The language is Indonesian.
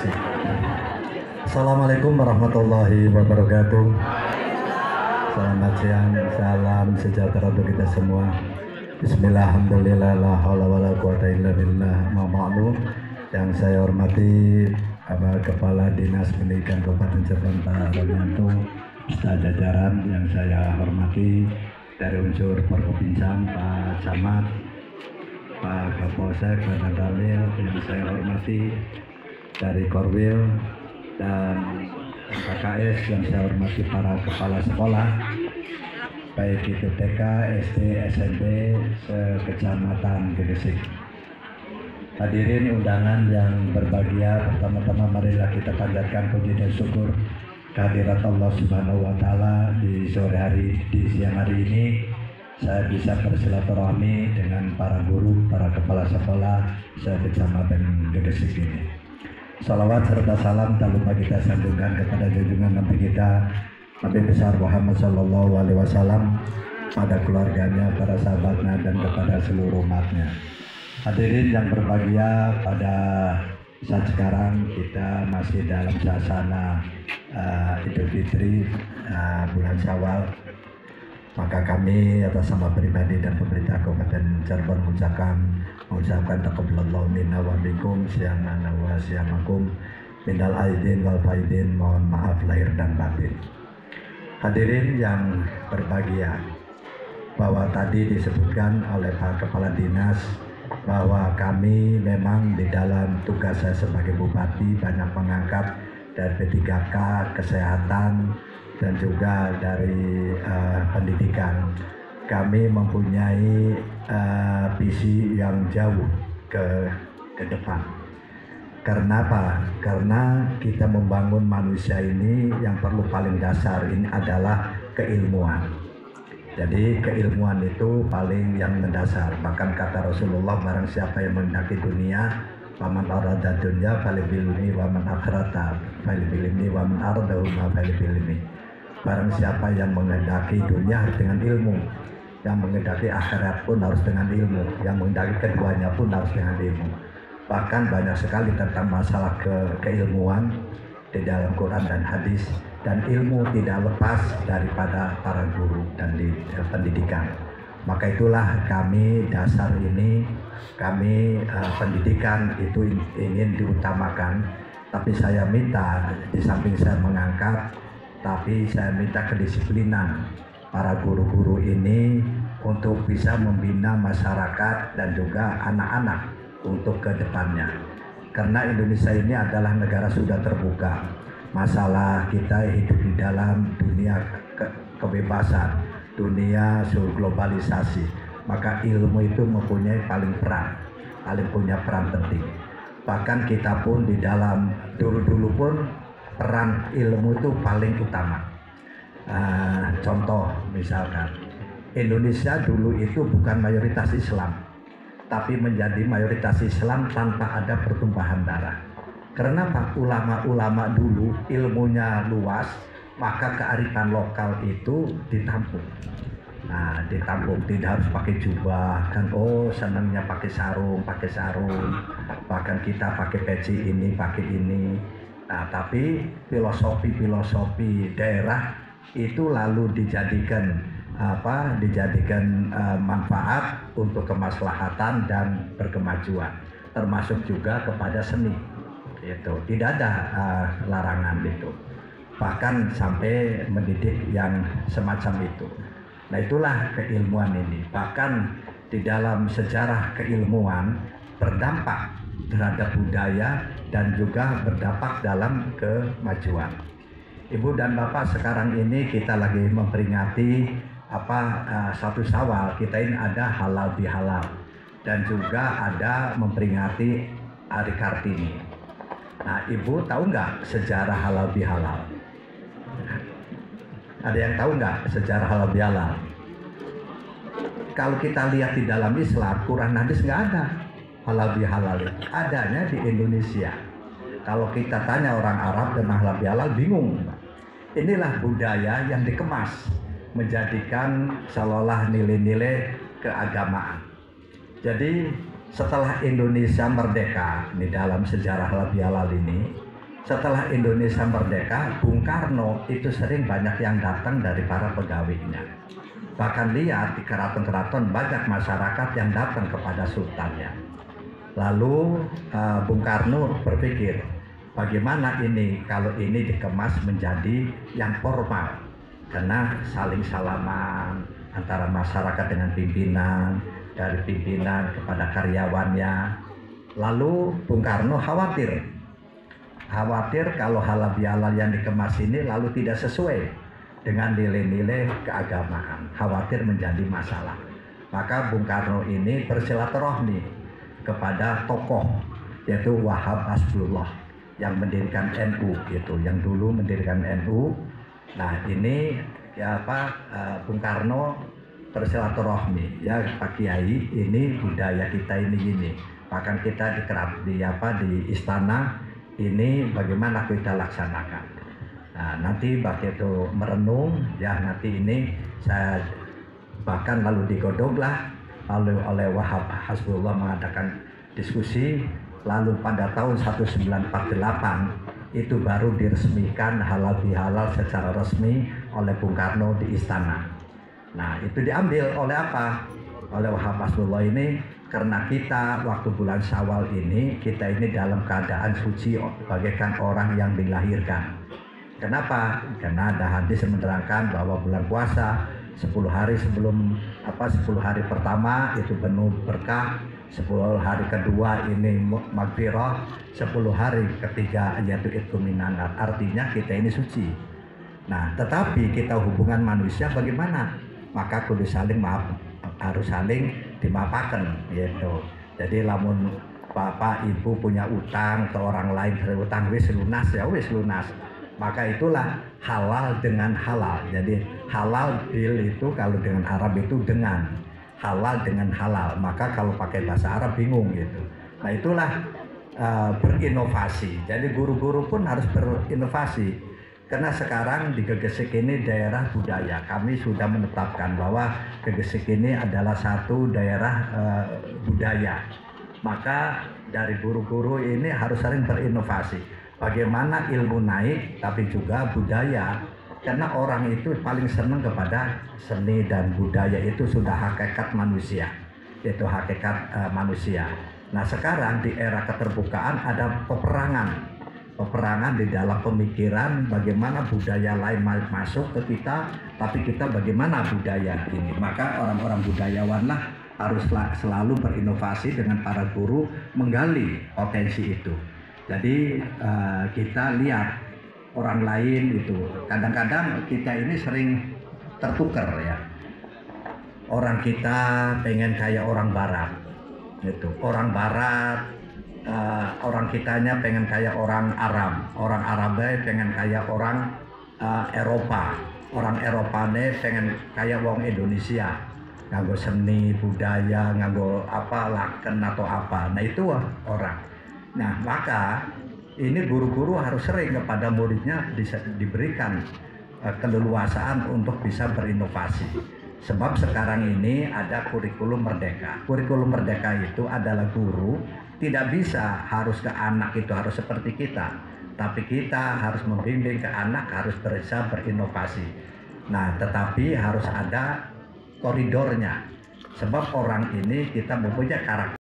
Asik. Assalamualaikum warahmatullahi wabarakatuh. Selamat siang, salam sejahtera untuk kita semua. Bismillah, alhamdulillah, la haula wala quwata illa billah. Ma'lum yang saya hormati Kepala Dinas Pendidikan Kabupaten Cirebon Pak Romanto, beserta jajaran yang saya hormati dari unsur Forkopimda, Pak Camat, Pak Kapolsek, Pak Dalil yang saya hormati, dari Korwil dan KKS yang saya hormati, para kepala sekolah baik itu TK, SD, SMP, sekecamatan Gresik. Hadirin undangan yang berbahagia, pertama-tama marilah kita panjatkan puji dan syukur kehadirat Allah Subhanahu wa Ta'ala di sore hari, di siang hari ini saya bisa bersilaturahmi dengan para guru, para kepala sekolah sekecamatan Gresik ini. Salawat serta salam tak lupa kita sambungkan kepada junjungan Nabi kita Nabi besar Muhammad Sallallahu Alaihi Wasallam, pada keluarganya, para sahabatnya, dan kepada seluruh umatnya. Hadirin yang berbahagia, pada saat sekarang kita masih dalam suasana Idul Fitri, bulan Syawal. Maka kami atas nama pribadi dan pemerintah Kabupaten Cirebon mengucapkan taqabbalallahu minna wa minkum syamana wa syamakum minal aidin wal faidin, mohon maaf lahir dan batin. Hadirin yang berbahagia, bahwa tadi disebutkan oleh Pak Kepala Dinas bahwa kami memang di dalam tugas saya sebagai Bupati banyak mengangkat dari P3K, kesehatan, dan juga dari pendidikan. Kami mempunyai visi yang jauh ke depan. Karena apa? Karena kita membangun manusia ini yang perlu paling dasar ini adalah keilmuan. Jadi keilmuan itu paling yang mendasar. Bahkan kata Rasulullah, barang siapa yang menghendaki dunia, waman arada dunya falibilmi waman akhirata falibilmi waman aradahuma falibilmi. Barang siapa yang menghendaki dunia harus dengan ilmu, yang menghendaki akhirat pun harus dengan ilmu, yang menghendaki keduanya pun harus dengan ilmu. Bahkan banyak sekali tentang masalah keilmuan di dalam Quran dan hadis, dan ilmu tidak lepas daripada para guru dan di pendidikan. Maka itulah kami dasar ini, kami pendidikan itu ingin diutamakan. Tapi saya minta, di samping saya mengangkat, tapi saya minta kedisiplinan para guru-guru ini untuk bisa membina masyarakat dan juga anak-anak untuk ke depannya. Karena Indonesia ini adalah negara sudah terbuka. Masalah kita hidup di dalam dunia kebebasan, dunia globalisasi. Maka ilmu itu mempunyai paling punya peran penting. Bahkan kita pun di dalam dulu pun peran ilmu itu paling utama. Contoh misalkan Indonesia dulu itu bukan mayoritas Islam, tapi menjadi mayoritas Islam tanpa ada pertumpahan darah. Karena Pak, ulama-ulama dulu ilmunya luas, maka kearifan lokal itu ditampung. Nah, ditampung, tidak harus pakai jubah kan. Oh, senangnya pakai sarung. Bahkan kita pakai peci ini, pakai ini. Nah, tapi filosofi daerah itu lalu dijadikan manfaat untuk kemaslahatan dan berkemajuan, termasuk juga kepada seni. Itu tidak ada larangan itu, bahkan sampai mendidik yang semacam itu. Nah, itulah keilmuan ini. Bahkan di dalam sejarah keilmuan berdampak terhadap budaya dan juga berdampak dalam kemajuan. Ibu dan Bapak, sekarang ini kita lagi memperingati 1 Syawal. Kita ini ada halal bihalal dan juga ada memperingati Hari Kartini. Nah, Ibu tahu nggak sejarah halal bihalal? Ada yang tahu nggak sejarah halal bihalal? Kalau kita lihat di dalam Islam, Quran hadis nggak ada halal bihalal. Adanya di Indonesia. Kalau kita tanya orang Arab tentang halal bihalal, bingung. Inilah budaya yang dikemas, menjadikan seolah nilai-nilai keagamaan. Jadi setelah Indonesia merdeka di dalam sejarah halal bihalal ini, setelah Indonesia merdeka, Bung Karno itu sering banyak yang datang dari para pegawainya. Bahkan lihat di keraton-keraton banyak masyarakat yang datang kepada sultannya. Lalu Bung Karno berpikir, bagaimana ini kalau ini dikemas menjadi yang formal, karena saling salaman antara masyarakat dengan pimpinan, dari pimpinan kepada karyawannya. Lalu Bung Karno khawatir kalau halal bihalal yang dikemas ini lalu tidak sesuai dengan nilai-nilai keagamaan, khawatir menjadi masalah. Maka Bung Karno ini bersilaturahmi kepada tokoh, yaitu Wahab Hasbullah yang mendirikan NU, gitu, yang dulu mendirikan NU. Nah ini Bung Karno bersilaturahmi, ya Pak Kiai, ini budaya kita ini gini, bahkan kita di istana ini bagaimana kita laksanakan. Nah, nanti begitu merenung, ya nanti ini saya bahkan lalu digodoklah oleh Wahab Hasbullah mengadakan diskusi, lalu pada tahun 1948 itu baru diresmikan halal bihalal secara resmi oleh Bung Karno di istana. Nah itu diambil oleh apa? Oleh Wahab Hasbullah ini, karena kita waktu bulan Syawal ini, kita ini dalam keadaan suci bagaikan orang yang dilahirkan. Kenapa? Karena ada hadis yang menerangkan bahwa bulan puasa 10 hari sebelum 10 hari pertama itu penuh berkah, 10 hari kedua ini maghfirah, 10 hari ketiga yaitu itu minanar, artinya kita ini suci. Nah tetapi kita hubungan manusia bagaimana? Maka kudu saling maaf, harus saling dimaafkan, gitu. Jadi lamun bapak ibu punya utang ke orang lain, utang wis lunas, ya wis lunas. Maka itulah halal dengan halal. Jadi halal bil itu kalau dengan Arab itu dengan, halal dengan halal. Maka kalau pakai bahasa Arab bingung, gitu. Nah itulah berinovasi. Jadi guru-guru pun harus berinovasi. Karena sekarang di Gegesik ini daerah budaya, kami sudah menetapkan bahwa Gegesik ini adalah satu daerah budaya. Maka dari guru-guru ini harus sering berinovasi. Bagaimana ilmu naik, tapi juga budaya. Karena orang itu paling senang kepada seni dan budaya, itu sudah hakikat manusia. Itu hakikat manusia. Nah sekarang di era keterbukaan ada peperangan di dalam pemikiran, bagaimana budaya lain masuk ke kita, tapi kita bagaimana budaya ini. Maka orang-orang budayawanlah harus selalu berinovasi dengan para guru menggali potensi itu. Jadi kita lihat orang lain itu, kadang-kadang kita ini sering tertukar, ya. Orang kita pengen kayak orang barat, gitu. Orang barat orang kitanya pengen kayak orang Arab, orang Arabnya pengen kayak orang Eropa, orang Eropane pengen kayak wong Indonesia, nganggo seni budaya, nganggo laken atau apa. Nah itu orang. Nah maka ini guru-guru harus sering kepada muridnya diberikan keleluasaan untuk bisa berinovasi. Sebab sekarang ini ada kurikulum merdeka. Kurikulum merdeka itu adalah guru tidak bisa harus ke anak itu harus seperti kita, tapi kita harus membimbing ke anak harus bisa berinovasi. Nah, tetapi harus ada koridornya. Sebab orang ini kita mempunyai karakter.